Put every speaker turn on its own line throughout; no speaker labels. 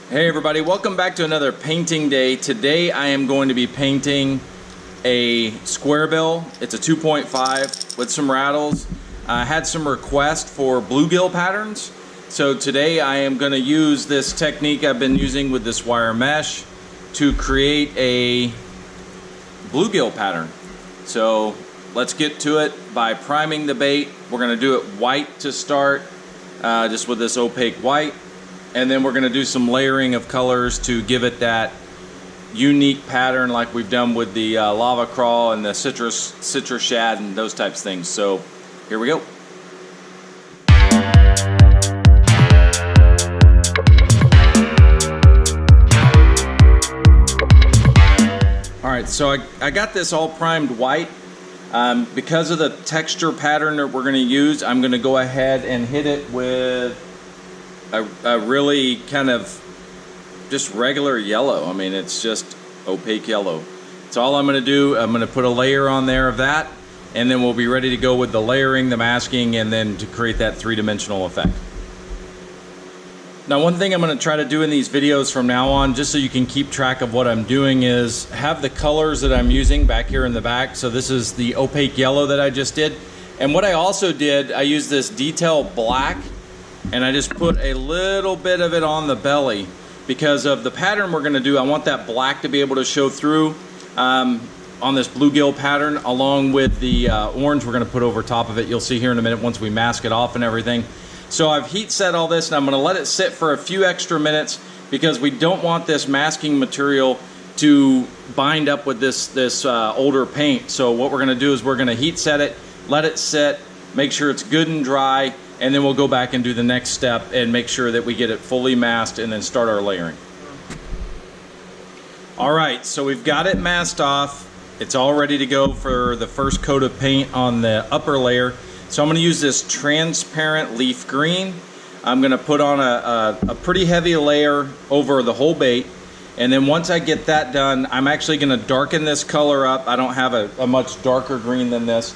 Hey everybody, welcome back to another painting day. Today I am going to be painting a square bill. It's a 2.5 with some rattles. I had some requests for bluegill patterns. So today I am going to use this technique I've been using with this wire mesh to create a bluegill pattern. So let's get to it by priming the bait. We're going to do it white to start, just with this opaque white. And then we're going to do some layering of colors to give it that unique pattern like we've done with the lava crawl and the citrus shad and those types of things. So here we go. Alright, so I got this all primed white. Because of the texture pattern that we're going to use, I'm going to go ahead and hit it with a really kind of just regular yellow. I mean, it's just opaque yellow. That's all I'm going to do. I'm going to put a layer on there of that, and then we'll be ready to go with the layering, the masking, and then to create that three-dimensional effect. Now, one thing I'm going to try to do in these videos from now on, just so you can keep track of what I'm doing, is have the colors that I'm using back here in the back. So this is the opaque yellow that I just did. And what I also did, I used this detail black, and I just put a little bit of it on the belly because of the pattern we're going to do. I want that black to be able to show through on this bluegill pattern, along with the orange we're going to put over top of it. You'll see here in a minute once we mask it off and everything. So I've heat set all this, and I'm going to let it sit for a few extra minutes because we don't want this masking material to bind up with this older paint. So what we're going to do is we're going to heat set it, let it sit, make sure it's good and dry, and then we'll go back and do the next step and make sure that we get it fully masked and then start our layering. Alright, so we've got it masked off. It's all ready to go for the first coat of paint on the upper layer. So I'm going to use this transparent leaf green. I'm going to put on a pretty heavy layer over the whole bait. And then once I get that done, I'm actually going to darken this color up. I don't have a much darker green than this.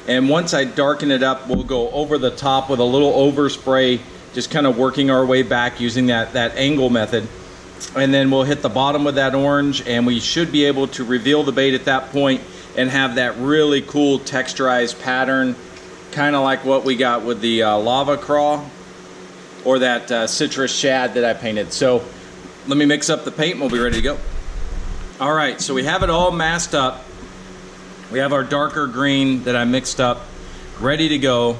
And once I darken it up, we'll go over the top with a little overspray, just kind of working our way back using that angle method. And then we'll hit the bottom with that orange, and we should be able to reveal the bait at that point and have that really cool texturized pattern, kind of like what we got with the lava crawl or that citrus shad that I painted. So let me mix up the paint and we'll be ready to go. All right, so we have it all masked up. We have our darker green that I mixed up, ready to go.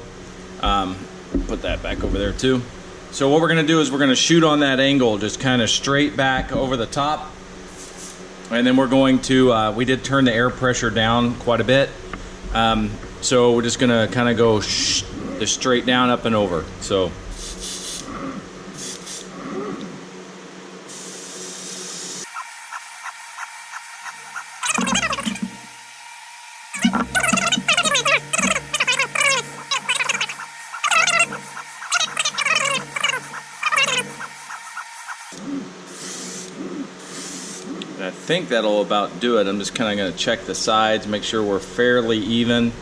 Put that back over there too. So what we're going to do is we're going to shoot on that angle, just kind of straight back over the top. And then we're going to, we did turn the air pressure down quite a bit. So we're just going to kind of go just straight down, up and over. So. I think that'll about do it. I'm just kind of going to check the sides, make sure we're fairly even.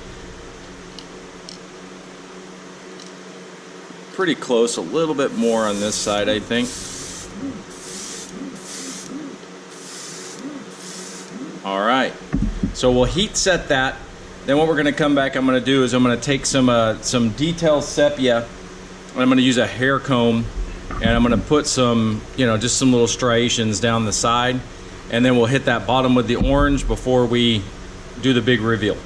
Pretty close, a little bit more on this side, I think. All right, so we'll heat set that. Then what we're going to come back, I'm going to do is I'm going to take some detail sepia, and I'm going to use a hair comb, and I'm going to put some, just some little striations down the side. And then we'll hit that bottom with the orange before we do the big reveal.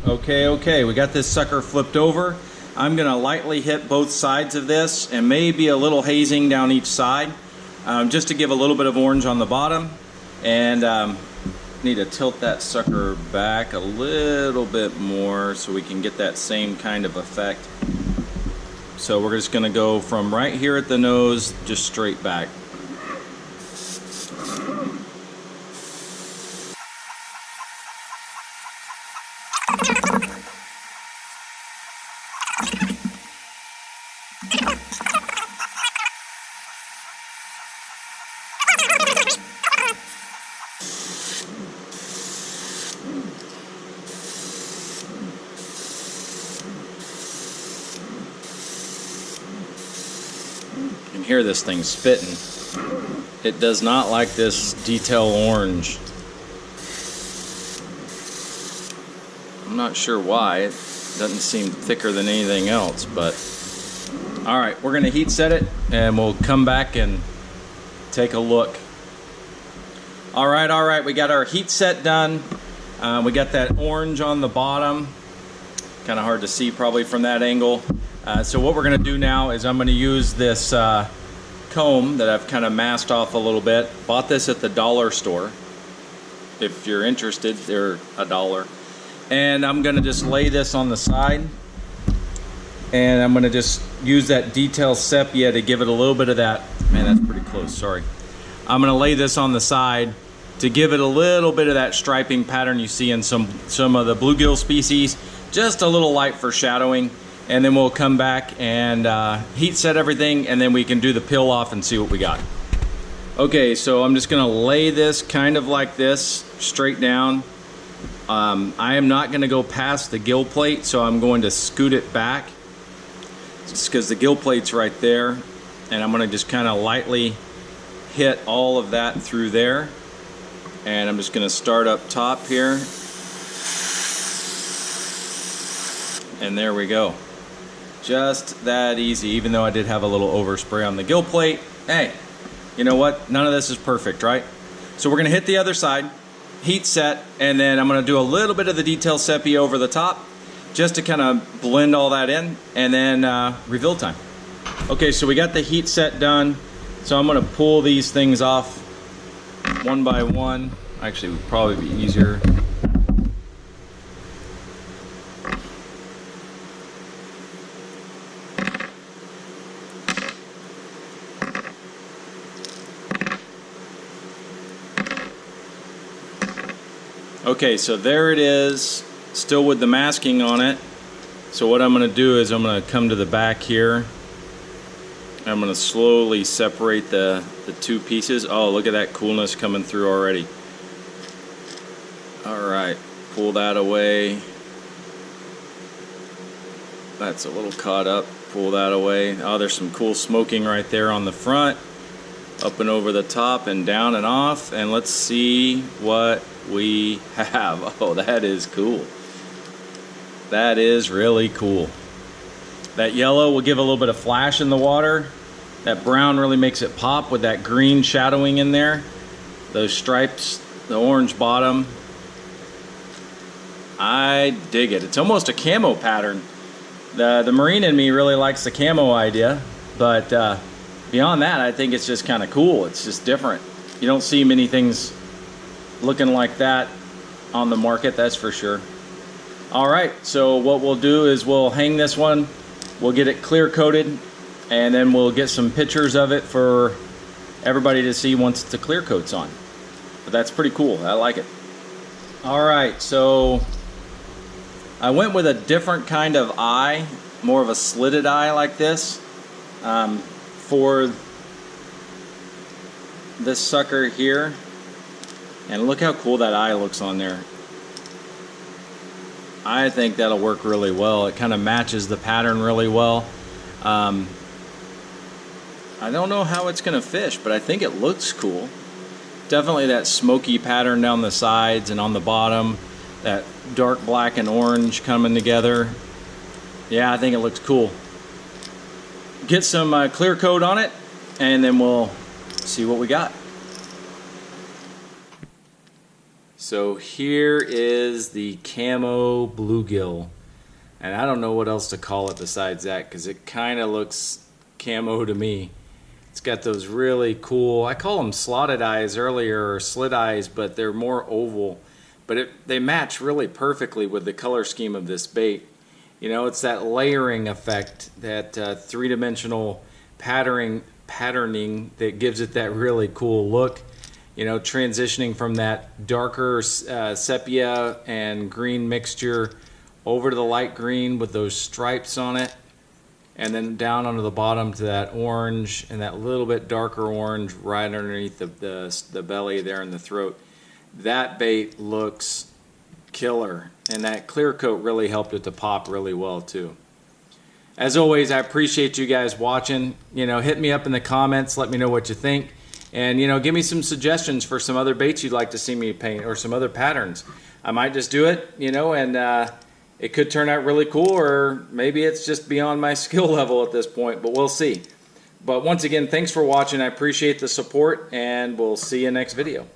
Okay, we got this sucker flipped over. I'm gonna lightly hit both sides of this and maybe a little hazing down each side, just to give a little bit of orange on the bottom. And need to tilt that sucker back a little bit more so we can get that same kind of effect. So we're just gonna go from right here at the nose, just straight back. You can hear this thing spitting. it does not like this detail orange. I'm not sure why. It doesn't seem thicker than anything else, but all right, we're gonna heat set it and we'll come back and take a look. All right, we got our heat set done. We got that orange on the bottom. Kind of hard to see probably from that angle. So what we're gonna do now is I'm gonna use this comb that I've kind of masked off a little bit. Bought this at the dollar store. If you're interested, they're $1. And I'm gonna just lay this on the side. And I'm gonna just use that detail sepia to give it a little bit of that. Man, that's pretty close, sorry. I'm gonna lay this on the side to give it a little bit of that striping pattern you see in some of the bluegill species. Just a little light for shadowing. And then we'll come back and heat set everything, and then we can do the peel off and see what we got. Okay, so I'm just gonna lay this kind of like this, straight down. I am not gonna go past the gill plate, so I'm going to scoot it back. Just because the gill plate's right there, and I'm gonna just kind of lightly hit all of that through there. And I'm just gonna start up top here. And there we go. Just that easy, even though I did have a little overspray on the gill plate. Hey, you know what? None of this is perfect, right? So we're gonna hit the other side, heat set, and then I'm gonna do a little bit of the detail sepia over the top, just to kind of blend all that in, and then reveal time. Okay, so we got the heat set done. So I'm gonna pull these things off one by one. Actually, it would probably be easier. Okay, so there it is, still with the masking on it. So what I'm gonna do is I'm gonna come to the back here. I'm gonna slowly separate the two pieces. Oh, look at that coolness coming through already. All right, pull that away. That's a little caught up, pull that away. Oh, there's some cool smoking right there on the front. Up and over the top and down and off. And let's see what we have. Oh, that is cool. That is really cool. That yellow will give a little bit of flash in the water. That brown really makes it pop with that green shadowing in there. Those stripes, the orange bottom. I dig it. It's almost a camo pattern. The Marine in me really likes the camo idea, but beyond that, I think it's just kind of cool. It's just different. You don't see many things looking like that on the market, that's for sure. All right, so what we'll do is we'll hang this one, we'll get it clear coated, and then we'll get some pictures of it for everybody to see once the clear coat's on. But that's pretty cool, I like it. All right, so I went with a different kind of eye, more of a slitted eye like this, for this sucker here. And look how cool that eye looks on there. I think that'll work really well. It kind of matches the pattern really well. I don't know how it's gonna fish, but I think it looks cool. Definitely that smoky pattern down the sides and on the bottom. That dark black and orange coming together. Yeah, I think it looks cool. Get some clear coat on it, and then we'll see what we got. So here is the camo bluegill, and I don't know what else to call it besides that, because it kind of looks camo to me. It's got those really cool, I call them slotted eyes earlier, or slit eyes, but they're more oval. But they match really perfectly with the color scheme of this bait. You know, it's that layering effect, that three-dimensional patterning that gives it that really cool look. You know, transitioning from that darker sepia and green mixture over to the light green with those stripes on it, and then down onto the bottom to that orange and that little bit darker orange right underneath the belly there in the throat. That bait looks killer, and that clear coat really helped it to pop really well too. As always, I appreciate you guys watching. You know, hit me up in the comments, let me know what you think. And you know, give me some suggestions for some other baits you'd like to see me paint or some other patterns. I might just do it, you know, and it could turn out really cool, or maybe it's just beyond my skill level at this point, but we'll see. But once again, thanks for watching. I appreciate the support, and we'll see you next video.